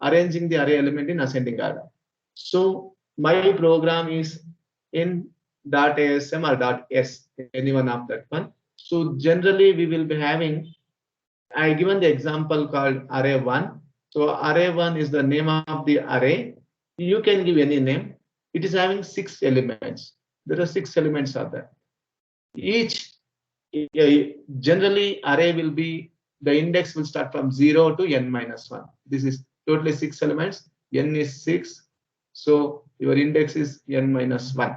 arranging the array element in ascending order. So my program is in .asm or .s, any one of that one. So generally we will be having, I given the example called array1. So array1 is the name of the array. You can give any name. It is having 6 elements. There are 6 elements are there. Each generally array will be, the index will start from 0 to n minus 1. This is totally 6 elements. N is 6. So your index is n minus 1.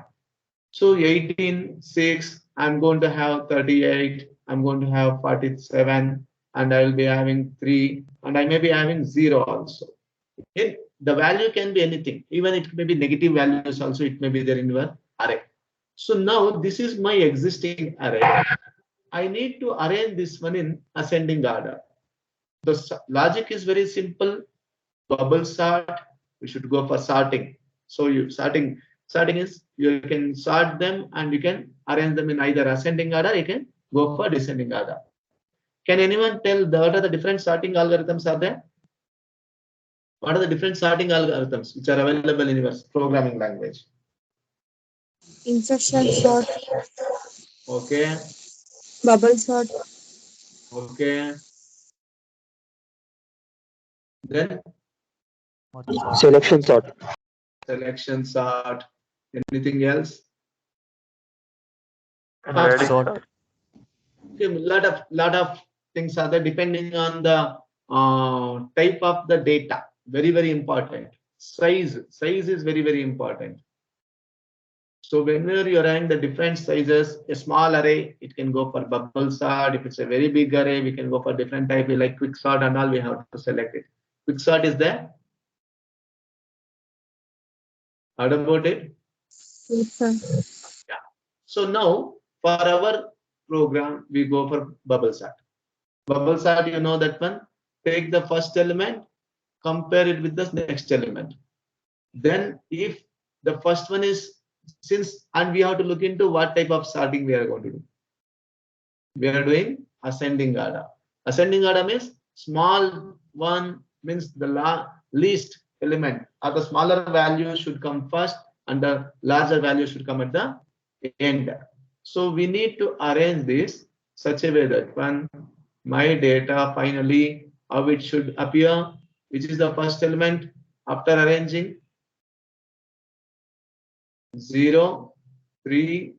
So 18, 6, I'm going to have 38, I'm going to have 47, and I will be having 3, and I may be having 0 also. The value can be anything, even it may be negative values also, it may be there in your array. So now this is my existing array. I need to arrange this one in ascending order. The logic is very simple. Bubble sort, we should go for sorting. So you sorting is you can sort them and you can arrange them in either ascending order, you can go for descending order. Can anyone tell what are the different sorting algorithms are there? What are the different sorting algorithms which are available in your programming language? Insertion sort. Okay. Bubble sort. Okay. Then Selection sort. Selection sort. Anything else? Merge sort. Okay, lot of things are there depending on the type of the data. Very important. Size is very important. So whenever you are having the different sizes, a small array, it can go for bubble sort. If it's a very big array, we can go for different type like quick sort and all. We have to select it. Quick sort is there. How about it? Yes, yeah. So now for our program, we go for bubble sort. Bubble sort, you know that one. Take the first element, compare it with the next element. Then if the first one is and we have to look into what type of sorting we are going to do. We are doing ascending order. Ascending order means small one means the least element or the smaller value should come first and the larger value should come at the end. So we need to arrange this such a way that when my data finally how it should appear, which is the first element after arranging 0, 3,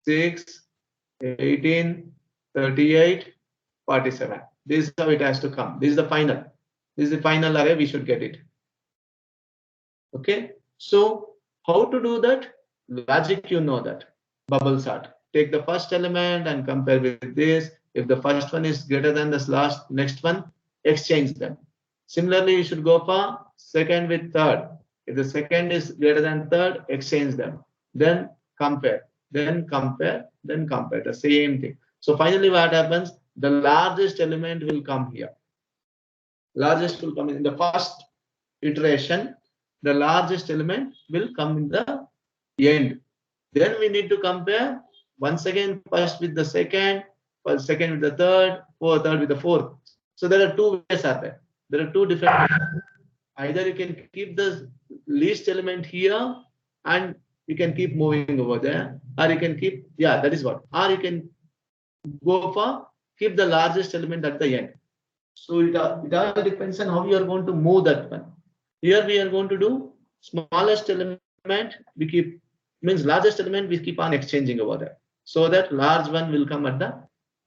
6, 18, 38, 47. This is how it has to come. This is the final. This is the final array. We should get it. Okay. So how to do that? Logic, you know that. Bubble sort. Take the first element and compare with this. If the first one is greater than this next one, exchange them. Similarly, you should go for second with third. If the second is greater than third, exchange them. Then compare. Then compare. Then compare. The same thing. So finally, what happens? The largest element will come here. Largest will come in the first iteration. The largest element will come in the end. Then we need to compare once again first with the second, first second with the third, third with the fourth. So there are two ways are there. There are two different ways. Either you can keep the least element here and you can keep moving over there, or you can keep, yeah, that is what, or you can go for keep the largest element at the end. So it all depends on how you are going to move that one. Here we are going to do smallest element we keep, means largest element we keep on exchanging over there, so that large one will come at the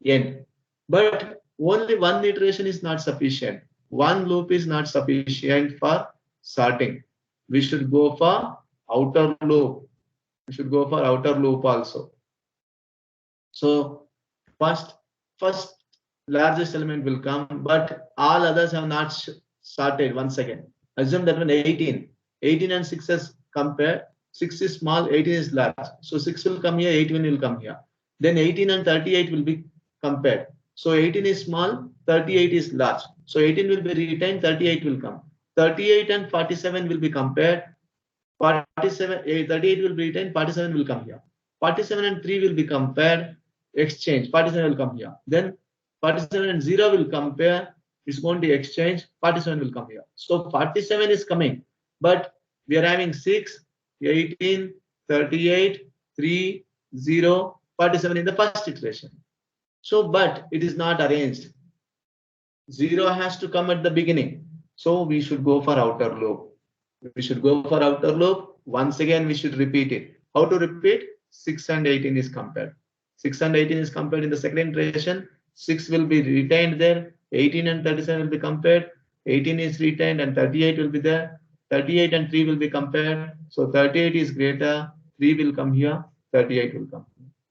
end. But only one iteration is not sufficient. One loop is not sufficient for sorting. We should go for outer loop. We should go for outer loop also. So first largest element will come, but all others have not sorted. Once again, assume that when 18 and 6 is compared, 6 is small, 18 is large. So 6 will come here, 18 will come here. Then 18 and 38 will be compared. So 18 is small, 38 is large. So 18 will be retained, 38 will come. 38 and 47 will be compared. 38 will be retained, 47 will come here. 47 and 3 will be compared, exchange. 47 will come here. Then 47 and 0 will compare, it's going to exchange, 47 will come here. So 47 is coming, but we are having 6, 18, 38, 3, 0, 47 in the first iteration. So, but it is not arranged. 0 has to come at the beginning. So we should go for outer loop. We should go for outer loop. Once again, we should repeat it. How to repeat? 6 and 18 is compared. 6 and 18 is compared in the second iteration. 6 will be retained there. 18 and 37 will be compared. 18 is retained and 38 will be there. 38 and 3 will be compared. So 38 is greater. 3 will come here. 38 will come.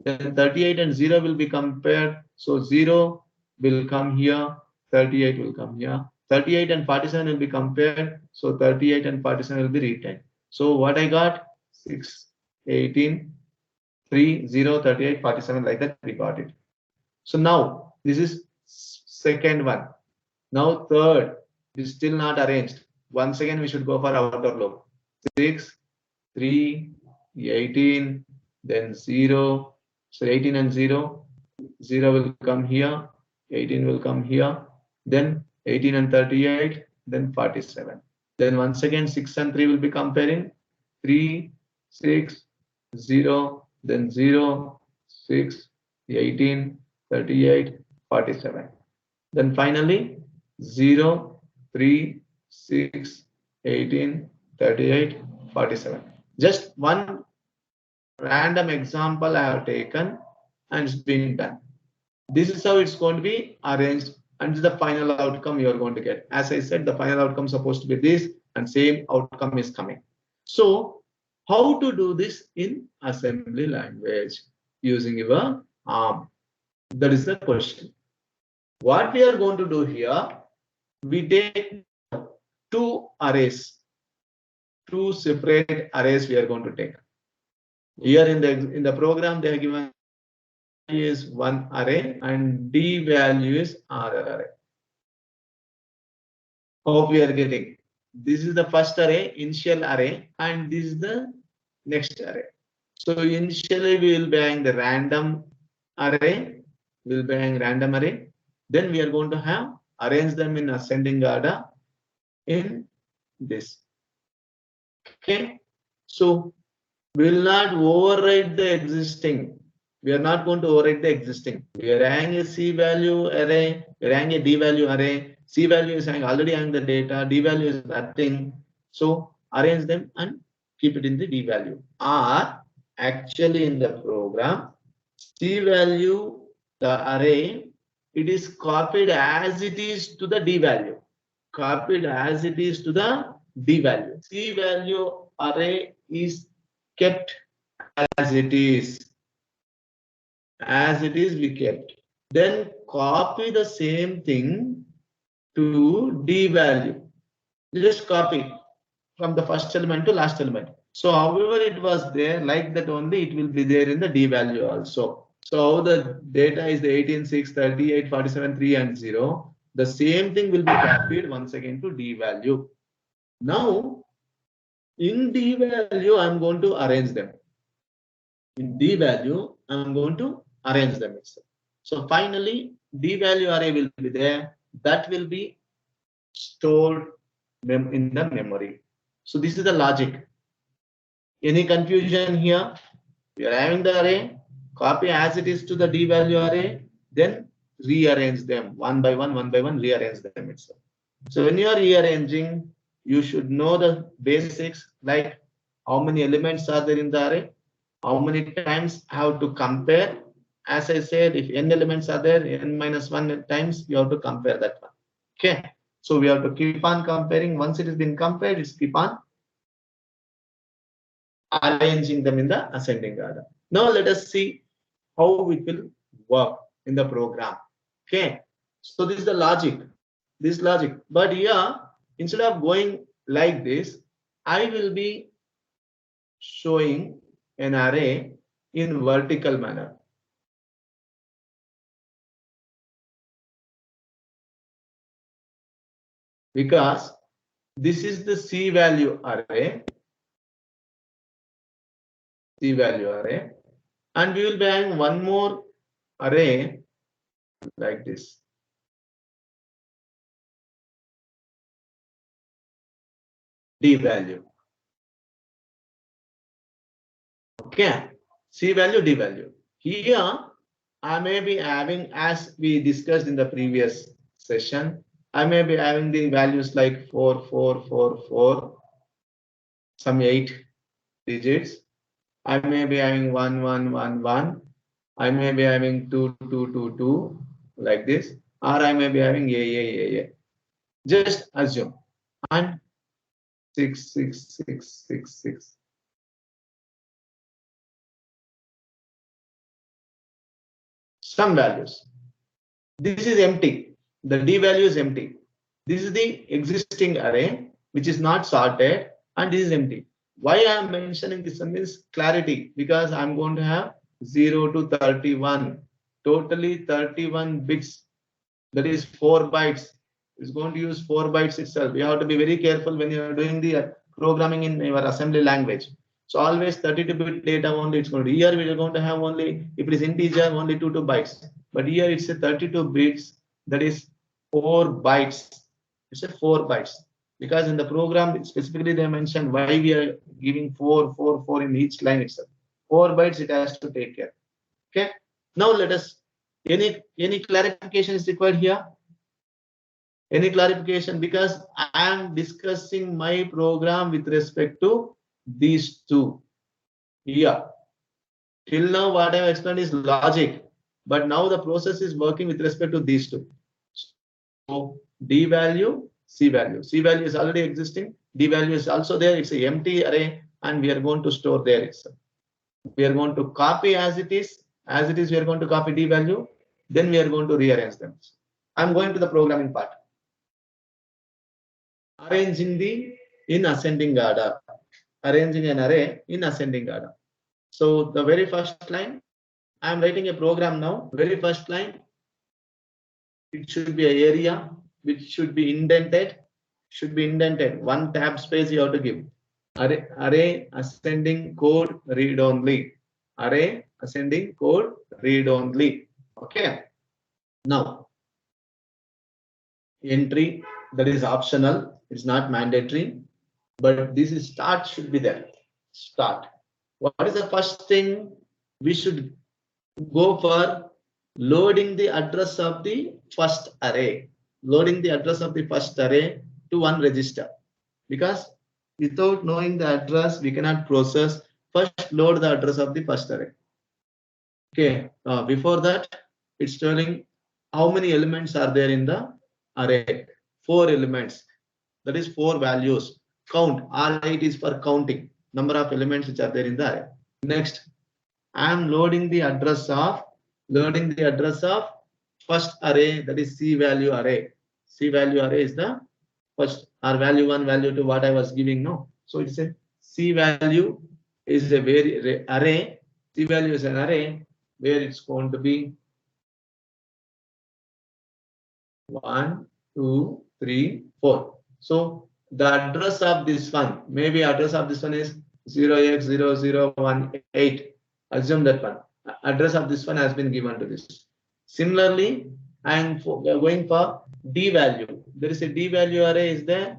Then 38 and 0 will be compared. So 0 will come here. 38 will come here. 38 and 47 will be compared. So 38 and 47 will be retained. So what I got? 6, 18, 3, 0, 38, 47, like that we got it. So now this is second one. Now third is still not arranged. Once again we should go for outer loop. 6, 3, 18, then 0. So 18 and 0. 0 will come here. 18 will come here. Then 18 and 38. Then 47. Then once again 6 and 3 will be comparing. 3, 6, 0. Then 0, 6, 18, 38, 47. Then finally 0, 3, 6, 18, 38, 47. Just one random example I have taken and it's been done. This is how it's going to be arranged and the final outcome you are going to get. As I said, the final outcome is supposed to be this and same outcome is coming. So how to do this in assembly language using your ARM? That is the question. What we are going to do here, we take two arrays, two separate arrays we are going to take. Here in the program they are given is one array and D value is other array. Hope we are getting. This is the first array, initial array, and this is the next array. So initially we will be having the random array, we will be having random array. Then we are going to have arrange them in ascending order in this. Okay. So we will not override the existing. We are not going to override the existing. We are having a C value array, we are having a D value array. C value is already having the data, D value is nothing. So arrange them and keep it in the D value. Or actually in the program, C value, the array, it is copied as it is to the D value. Copied as it is to the D value. C value array is kept as it is. As it is, we kept. Then copy the same thing to D value. Just copy from the first element to last element. So however it was there, like that only it will be there in the D value also. So the data is the 18, 6, 38, 47, 3 and 0. The same thing will be copied once again to D value. Now in D value, I'm going to arrange them. In D value, I'm going to arrange them itself. So finally, D value array will be there. That will be stored in the memory. So this is the logic. Any confusion here? We are having the array, copy as it is to the D value array, then rearrange them one by one, rearrange them itself. So when you are rearranging, you should know the basics like how many elements are there in the array, how many times I have to compare. As I said, if n elements are there, n minus 1 times you have to compare that one. Okay. So we have to keep on comparing. Once it has been compared, it's keep on arranging them in the ascending order. Now let us see how it will work in the program. Okay. So this is the logic. This logic. But here, instead of going like this, I will be showing an array in vertical manner. Because this is the C value array. C value array. And we will be having one more array like this. D value. Okay, C value, D value. Here, I may be having, as we discussed in the previous session, I may be having the values like 4, 4, 4, 4, some 8 digits. I may be having 1, 1, 1, 1. I may be having 2, 2, 2, 2, like this, or I may be having A. Just assume. And 6, 6, 6, 6, 6. Some values. This is empty. The D value is empty. This is the existing array, which is not sorted, and this is empty. Why I am mentioning this one means clarity, because I'm going to have 0 to 31, totally 31 bits. That is 4 bytes. It's going to use 4 bytes itself. You have to be very careful when you are doing the programming in your assembly language. So always 32-bit data only it's going to. Here we are going to have only, if it is integer, only 2 bytes. But here it's a 32 bits. That is 4 bytes. It's a 4 bytes. Because in the program specifically they mentioned why we are giving 4, 4, 4 in each line itself. 4 bytes it has to take care. Okay. Now let us. Any clarification is required here? Any clarification? Because I am discussing my program with respect to these two here. Till now, what I have explained is logic, but now the process is working with respect to these two. So D value, C value. C value is already existing. D value is also there. It's an empty array, and we are going to store there itself. We are going to copy as it is. As it is, we are going to copy D value. Then we are going to rearrange them. I'm going to the programming part. Arranging in ascending order. Arranging an array in ascending order. So the very first line, I am writing a program now. Very first line, it should be an area which should be indented. One tab space you have to give. Array ascending code read only. Array ascending code read only. Okay. Now entry, that is optional. It's not mandatory. But this is start should be there. Start. What is the first thing we should go for? Loading the address of the first array. Loading the address of the first array to one register. Because without knowing the address, we cannot process. First, load the address of the first array. Okay. Before that, it's telling how many elements are there in the array. 4 elements. That is 4 values. Count. R8 is for counting number of elements which are there in the array. Next, I am loading the address of first array, that is C value array. C value array is the first, or value 1, value 2, what I was giving now. So it's a C value is a very array. C value is an array where it's going to be 1, 2, 3, 4. So the address of this one, maybe address of this one is 0x0018. Assume that one. Address of this one has been given to this. Similarly, I am going for D value. There is a D value array is there.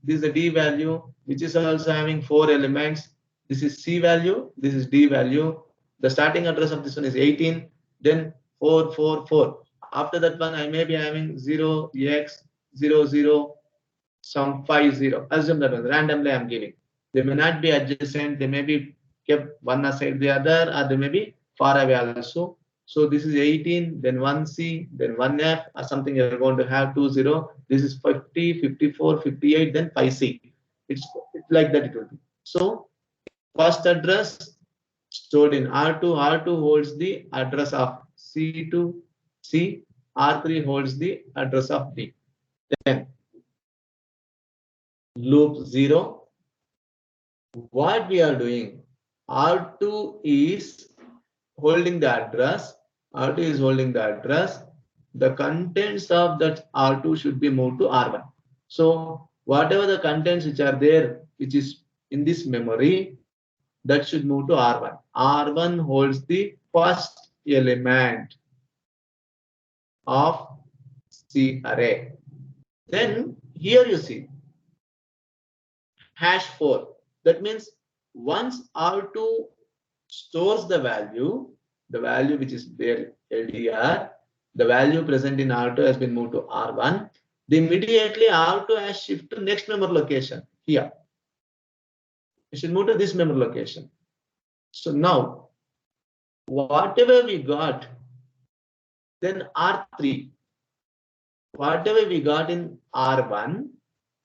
This is a D value which is also having 4 elements. This is C value. This is D value. The starting address of this one is 18. Then 4, 4, 4. After that one, I may be having 0x00 some 50. Assume that one. Randomly I am giving. They may not be adjacent. They may be kept one aside the other, or they may be far away also. So this is 18, then 1C, then 1F, or something you're going to have 20. This is 50, 54, 58, then 5C. It's like that it will be. So first address stored in R2. R2 holds the address of C2, C. R3 holds the address of D. Then loop 0. What we are doing? R2 is holding the address. R2 is holding the address. The contents of that R2 should be moved to R1. So whatever the contents which are there, which is in this memory, that should move to R1. R1 holds the first element of C array. Then here you see hash 4. That means once R2 stores the value which is there LDR, the value present in R2 has been moved to R1. Then immediately R2 has shifted to next memory location here. It should move to this memory location. So now, whatever we got, then R3, whatever we got in R1,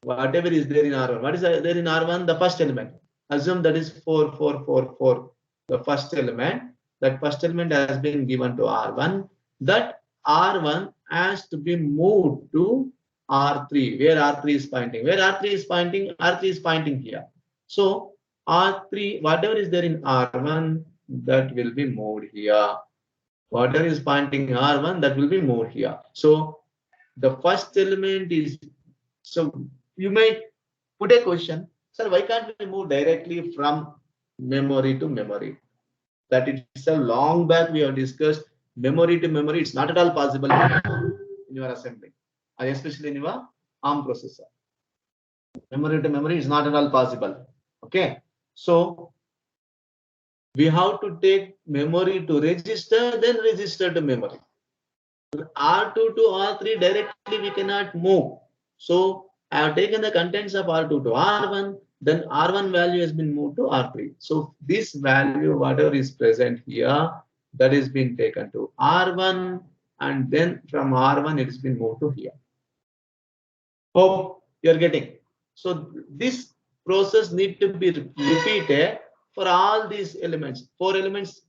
whatever is there in R1, what is there in R1? The first element. Assume that is 4, 4, 4, 4. The first element. That first element has been given to R1. That R1 has to be moved to R3, where R3 is pointing. Where R3 is pointing? R3 is pointing here. So R3, whatever is there in R1, that will be moved here. Whatever is pointing R1, that will be moved here. So the first element is, so you may put a question, sir, why can't we move directly from memory to memory? That it's a long back we have discussed. Memory to memory, it's not at all possible in your assembly, and especially in your ARM processor. Memory to memory is not at all possible. Okay, so we have to take memory to register, then register to memory. R2 to R3 directly we cannot move. So I have taken the contents of R2 to R1, then R1 value has been moved to R3. So this value, whatever is present here, that is being taken to R1, and then from R1 it has been moved to here. Hope you are getting. So this process need to be repeated for all these elements. 4 elements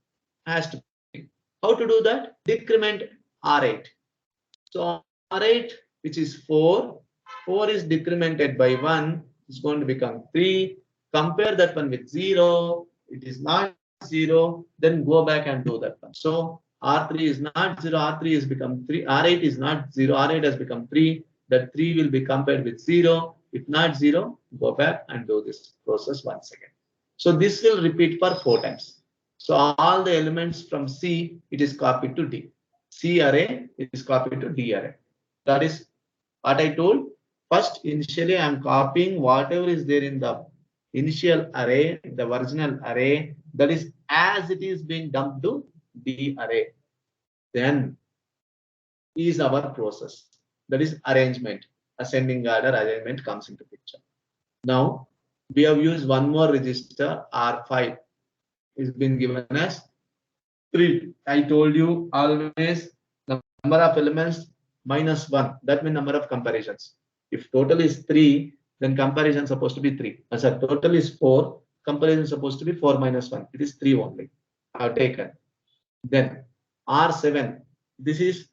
has to be. How to do that? Decrement R8. So R8, which is 4, 4 is decremented by 1, is going to become 3. Compare that one with 0. It is not 0. Then go back and do that one. So R3 is not 0. R3 has become 3. R8 is not 0. R8 has become 3. That 3 will be compared with 0. If not 0, go back and do this process once again. So this will repeat for 4 times. So all the elements from C, it is copied to D. C array is copied to D array. That is what I told. First, initially, I am copying whatever is there in the initial array, the original array, that is as it is being dumped to D array. Then is our process. That is arrangement. Ascending order arrangement comes into picture. Now, we have used one more register, R5. It's been given as 3. I told you always the number of elements minus 1. That means number of comparisons. If total is 3, then comparison is supposed to be 3. So total is 4. Comparison is supposed to be 4 minus 1. It is 3 only. I have taken. Then R7. This is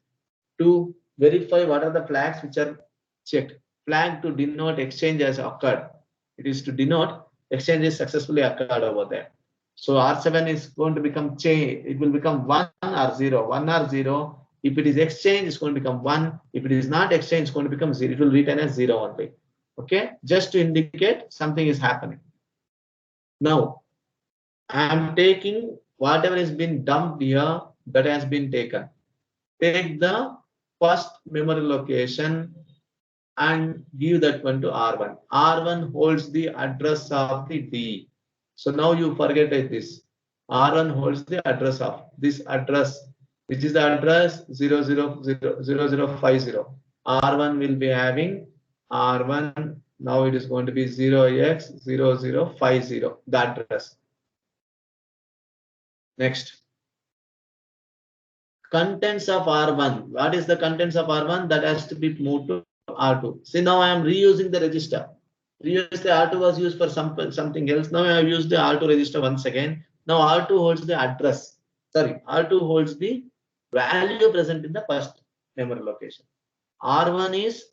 to verify what are the flags which are checked. Flag to denote exchange has occurred. It is to denote exchange is successfully occurred over there. So R7 is going to become change. It will become 1 or 0. 1 or 0. If it is exchange, it's going to become 1. If it is not exchange, it's going to become 0. It will return as 0 only. Okay, just to indicate something is happening. Now, I am taking whatever has been dumped here, that has been taken. Take the first memory location and give that one to R1. R1 holds the address of the D. So now you forget this. R1 holds the address of this address, which is the address 0050. R1 will be having R1. Now it is going to be 0x0050, the address. Next. Contents of R1. What is the contents of R1? That has to be moved to R2. See, now I am reusing the register. Previously R2 was used for something else. Now I have used the R2 register once again. Now R2 holds the address. Sorry, R2 holds the value present in the first memory location. R1 is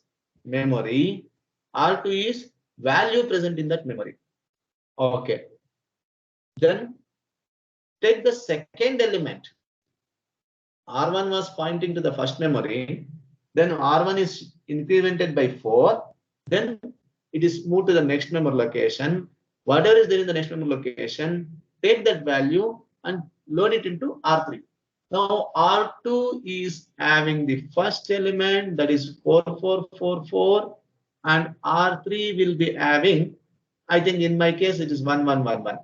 memory. R2 is value present in that memory. Okay. Then take the second element. R1 was pointing to the first memory. Then R1 is incremented by 4. Then it is moved to the next memory location. Whatever is there in the next memory location, take that value and load it into R3. Now R2 is having the first element, that is 4444, and R3 will be having I think in my case it is 1 1 1 1.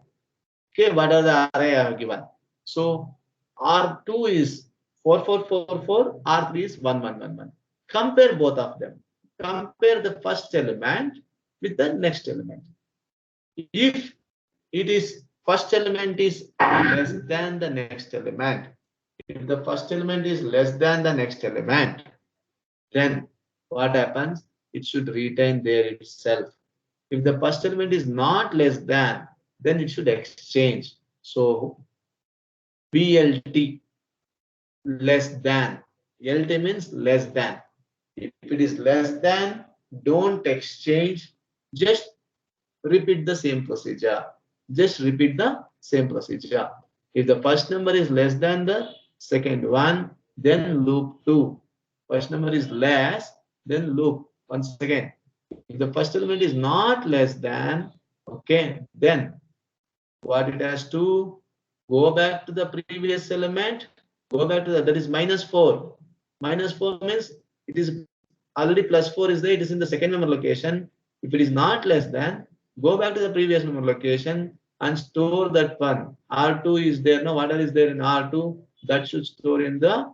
Okay, what are the array I have given? So R2 is 4 4 4 4, R3 is 1 1 1 1. Compare both of them. Compare the first element with the next element. If it is first element is less than the next element, if the first element is less than the next element, then what happens? It should retain there itself. If the first element is not less than, then it should exchange. So BLT, less than. LT means less than. If it is less than, don't exchange. Just repeat the same procedure. Just repeat the same procedure. If the first number is less than the second one, then loop 2. First number is less, then loop once again. If the first element is not less than, okay, then what it has to go back to the previous element, go back to that is -4. -4 means it is already +4 is there, it is in the second memory location. If it is not less than, go back to the previous memory location and store that one. R2 is there, no, whatever is there in R2, that should store in the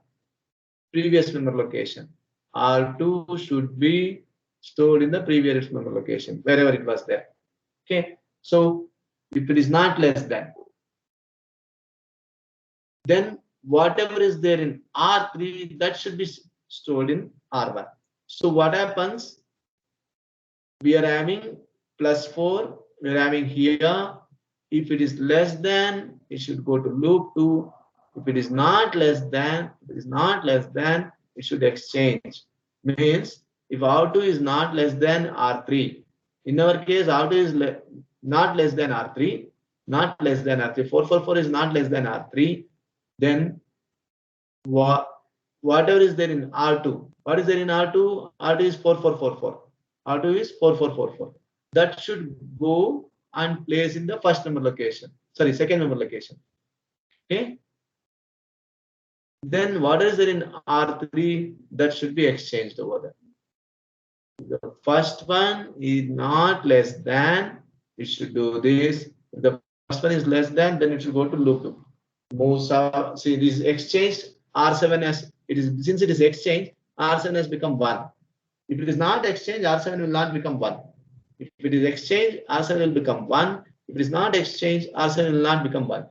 previous memory location. R2 should be stored in the previous memory location, wherever it was there. Okay, so if it is not less than, then whatever is there in R3, that should be stored in R1. So what happens? We are having +4, we are having here. If it is less than, it should go to loop 2. If it is not less than, it should exchange. Means if R2 is not less than R3, in our case R2 is not less than R3, 444 is not less than R3, then whatever is there in R2, what is there in R2? R2 is 4444. R2 is 4444. That should go and place in the first number location. Sorry, second number location. Okay. Then what is there in R3? That should be exchanged over there. The first one is not less than, it should do this. If the first one is less than, then it should go to loop 2. Moves out. See, this is exchanged. R7 has it is since it is exchanged, R7 has become 1. If it is not exchanged, R7 will not become 1. If it is exchanged, R7 will become 1. If it is not exchanged, R7 will not become 1.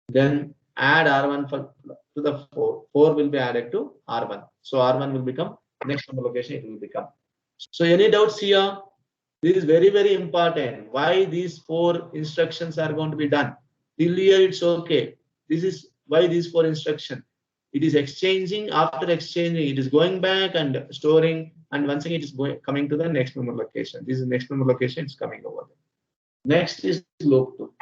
Then add R1 to the 4. 4 will be added to R1. So R1 will become next number location. It will become. So any doubts here? This is very, very important. Why these 4 instructions are going to be done? Till here it's okay. This is why these 4 instructions. It is exchanging. After exchanging, it is going back and storing, and once again it is coming to the next memory location. This is next memory location. It's coming over there. Next is loop 2.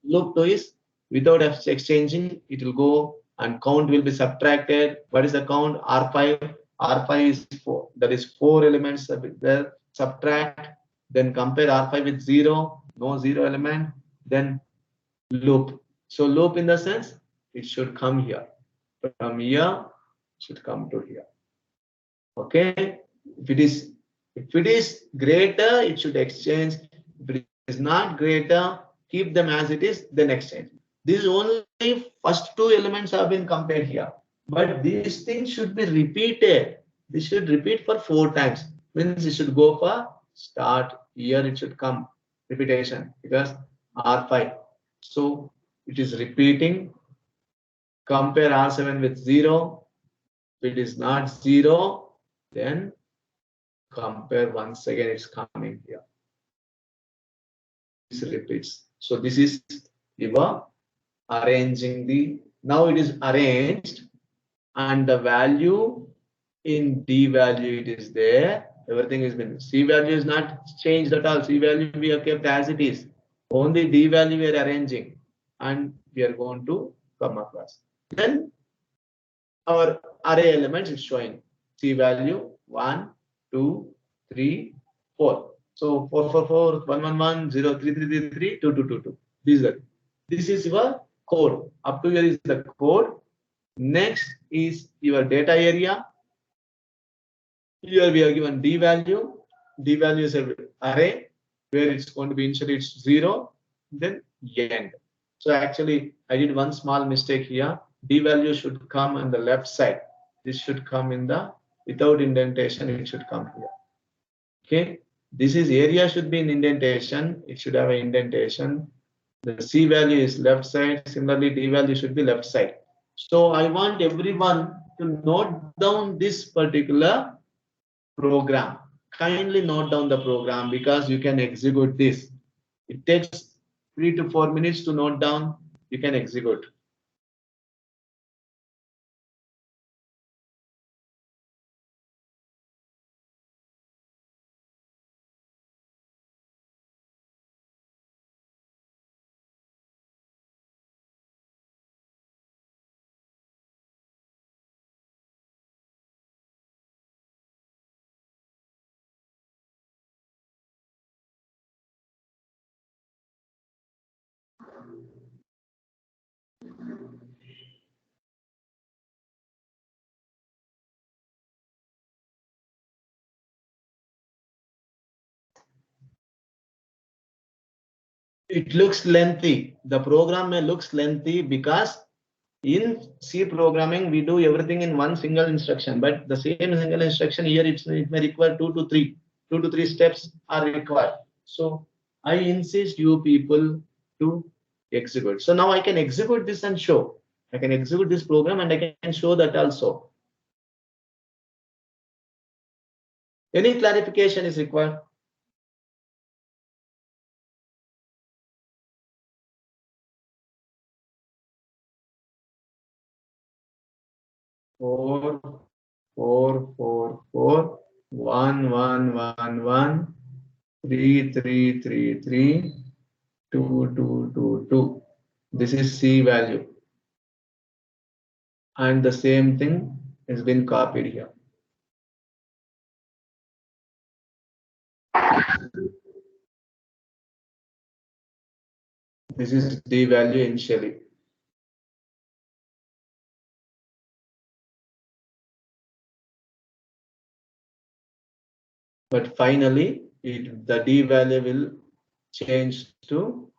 Loop 2 is without exchanging, it will go and count will be subtracted. What is the count? R5. R5 is 4. That is 4 elements there. Subtract. Then compare R5 with 0. No 0 element. Then loop. So loop in the sense it should come here. From here it should come to here. Okay. If it is greater, it should exchange. If it is not greater, keep them as it is, then exchange. These only first 2 elements have been compared here. But these things should be repeated. This should repeat for 4 times. Means it should go for start. Here it should come repetition because R5. So it is repeating. Compare R7 with 0. If it is not 0, then compare once again. It's coming here. This repeats. So this is your arranging the. Now it is arranged, and the value in D value it is there. Everything has been. C value is not changed at all. C value we have kept as it is. Only D value we are arranging, and we are going to come across. Then our array elements is showing C value 1, 2, 3, 4. So 4, 4, 4, 1, 1, 1, 0, 3, 3, 3, 3, 2, 2, 2, 2. This is your code. Up to here is the code. Next is your data area. Here we are given D value. D value is an array. where it's going to be initially it's 0, then end. So actually I did one small mistake here. D value should come on the left side. This should come in the, without indentation, it should come here. Okay, this is area should be in indentation, it should have an indentation. The C value is left side, similarly D value should be left side. So I want everyone to note down this particular program. Kindly note down the program because you can execute this. It takes 3 to 4 minutes to note down, you can execute. It looks lengthy. The program may looks lengthy because in C programming we do everything in one single instruction, but the same single instruction here it may require 2 to 3 steps are required. So I insist you people to execute. So now I can execute this and show. I can execute this program and I can show that also. Any clarification is required? Four, 1, 3, 3, 3, 3, 2, 2, 2, 2. This is C value. And the same thing has been copied here. This is D value initially. But finally, the D value will change to,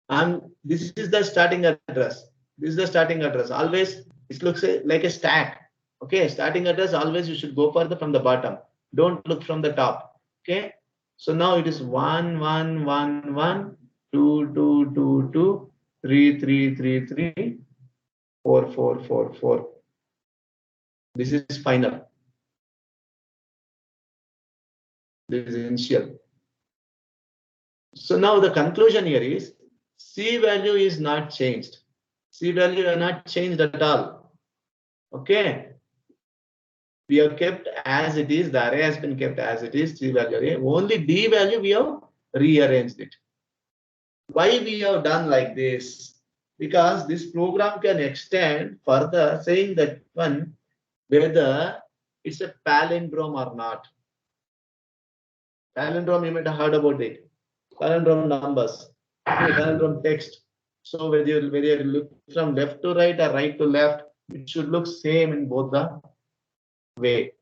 and this is the starting address. This is the starting address. Always it looks like a stack. Okay, starting address always you should go further from the bottom. Don't look from the top. Okay, so now it is 1, 1, 1, 1, 2, 2, 2, 2, 3, 3, 3, 3, 4, 4, 4, 4. This is final. This is initial. So now the conclusion here is C value is not changed. C value are not changed at all. Okay. We have kept as it is. The array has been kept as it is. C value array. Only D value we have rearranged it. Why we have done like this? Because this program can extend further, saying that one whether it's a palindrome or not. Palindrome, you might have heard about it. Palindrome numbers, palindrome text. So whether you look from left to right or right to left, it should look same in both the way.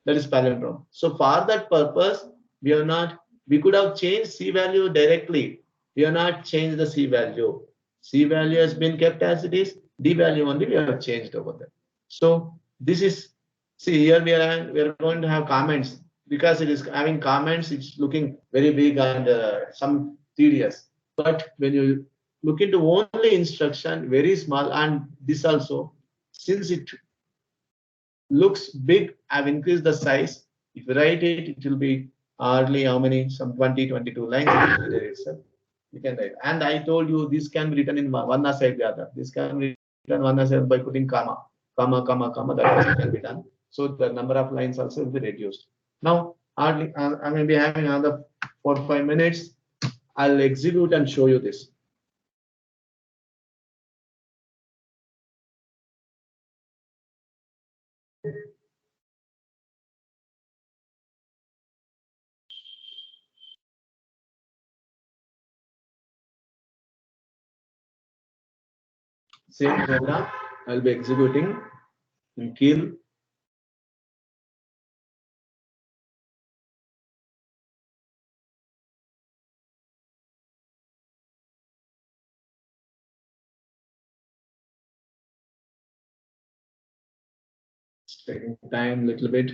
That is palindrome. So for that purpose, we could have changed C value directly. We have not changed the C value. C value has been kept as it is. D value only we have changed over there. So this is, see here we are going to have comments. Because it is having comments, it's looking very big and some tedious. But when you look into only instruction, very small, and this also, since it looks big, I've increased the size. If you write it, it will be hardly how many, some 20, 22 lines there itself. You can write. And I told you this can be written in one aside the other. This can be written one aside by putting comma. That also can be done. So the number of lines also will be reduced. Now, hardly I may be having another 4 or 5 minutes. I'll execute and show you this. Same program I'll be executing in kill. It's taking time a little bit.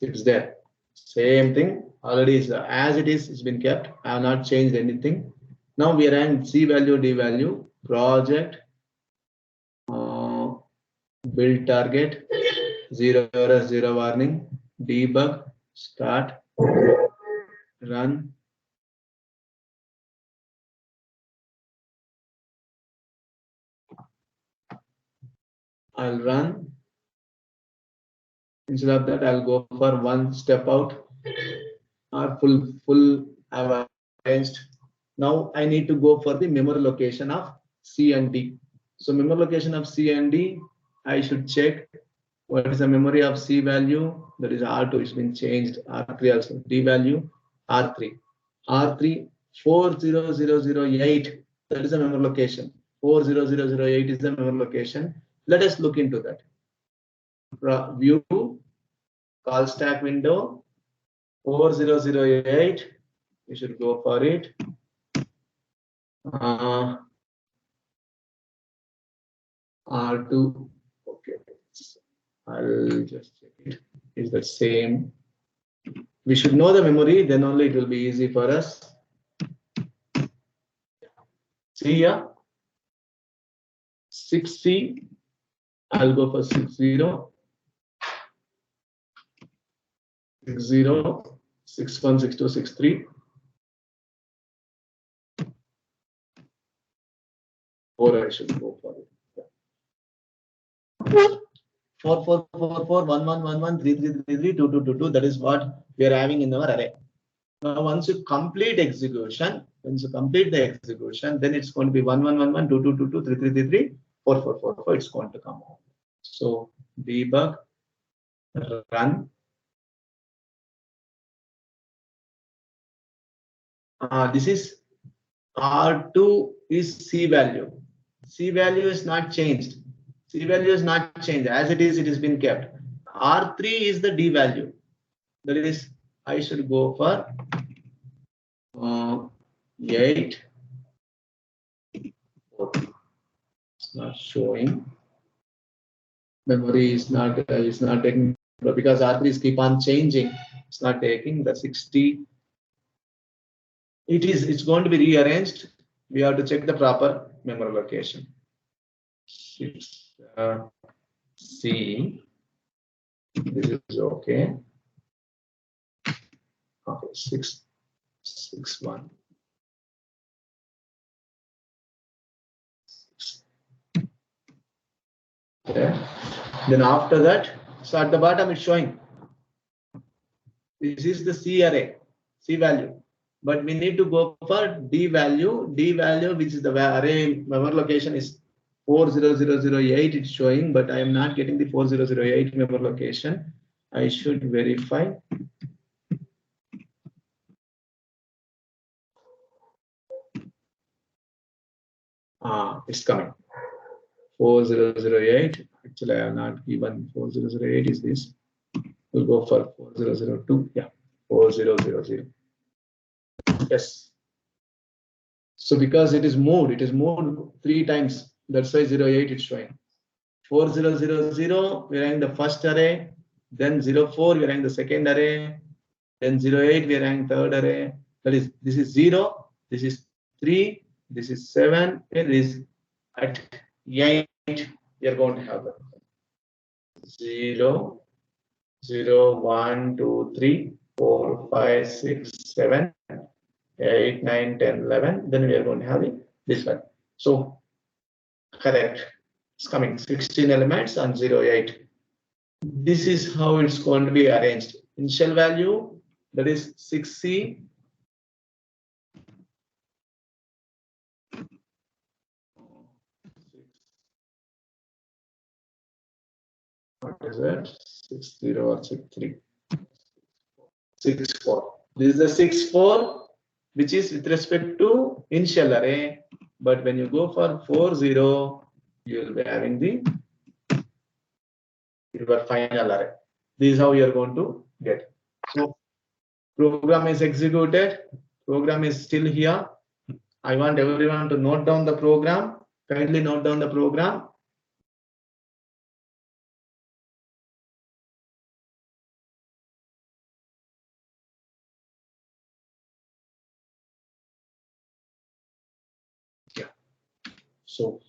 It's there. Same thing. Already is as it is. It's been kept. I have not changed anything. Now we are in C value, D value, project, build target, 0 error, 0 warning, debug, start, run. I'll run. Instead of that, I'll go for one step out or full I've arranged. Now I need to go for the memory location of C and D. So memory location of C and D, I should check what is the memory of C value. That is R2. It's been changed. R3 also. D value R3. R3 40008. That is the memory location. 40008 is the memory location. Let us look into that. View, call stack window, 4008. We should go for it. R2. Okay. I'll just check it. Is the same? We should know the memory, then only it will be easy for us. See here, 6C. I'll go for 60, 60, 61, 62, 63. 4 I should go for it. 4, 4, 4, 4, 1, 1, 1, 1, 3, 3, 3, 3, 2, 2, 2, 2. That is what we are having in our array. Now, once you complete execution, then it's going to be 1, 1, 1, 1, 2, 2, 2, 2, 3, 3, 3, 3, 4, 4, 4, 4. It's going to come out. So debug, run. This is R2 is C value. C value is not changed. C value is not changed. As it is been kept. R3 is the D value. That is, I should go for 8. It's not showing. Memory is not taking, because R3 is keep on changing. It's not taking the 60. It's going to be rearranged. We have to check the proper memory location. 6 C. This is okay. Okay, 6 1. Okay. Then after that, so at the bottom it's showing. This is the C array, C value. But we need to go for D value. D value, which is the array memory location, is 40008. It's showing, but I am not getting the 4008 memory location. I should verify. It's coming. 4008. Actually, I have not given 4008. Is this? We'll go for 4002. Yeah, 4000. Yes. So because it is moved 3 times. That's why 08 is showing. 4000, we are in the first array. Then 04, we are in the second array. Then 08, we are in third array. That is, this is 0. This is 3. This is 7. It is at 8. We are going to have 0, 0, 1, 2, 3, 4, 5, 6, 7, 8, 9, 10, 11. Then we are going to have this one. So correct. It's coming 16 elements on 08. This is how it's going to be arranged. Initial value, that is 6C. What is that? 60 or 63? 64. This is the 64, which is with respect to initial array. But when you go for 40, you will be having your final array. This is how you are going to get. So Program is executed. Program is still here. I want everyone to note down the program. Kindly note down the program. Yeah. So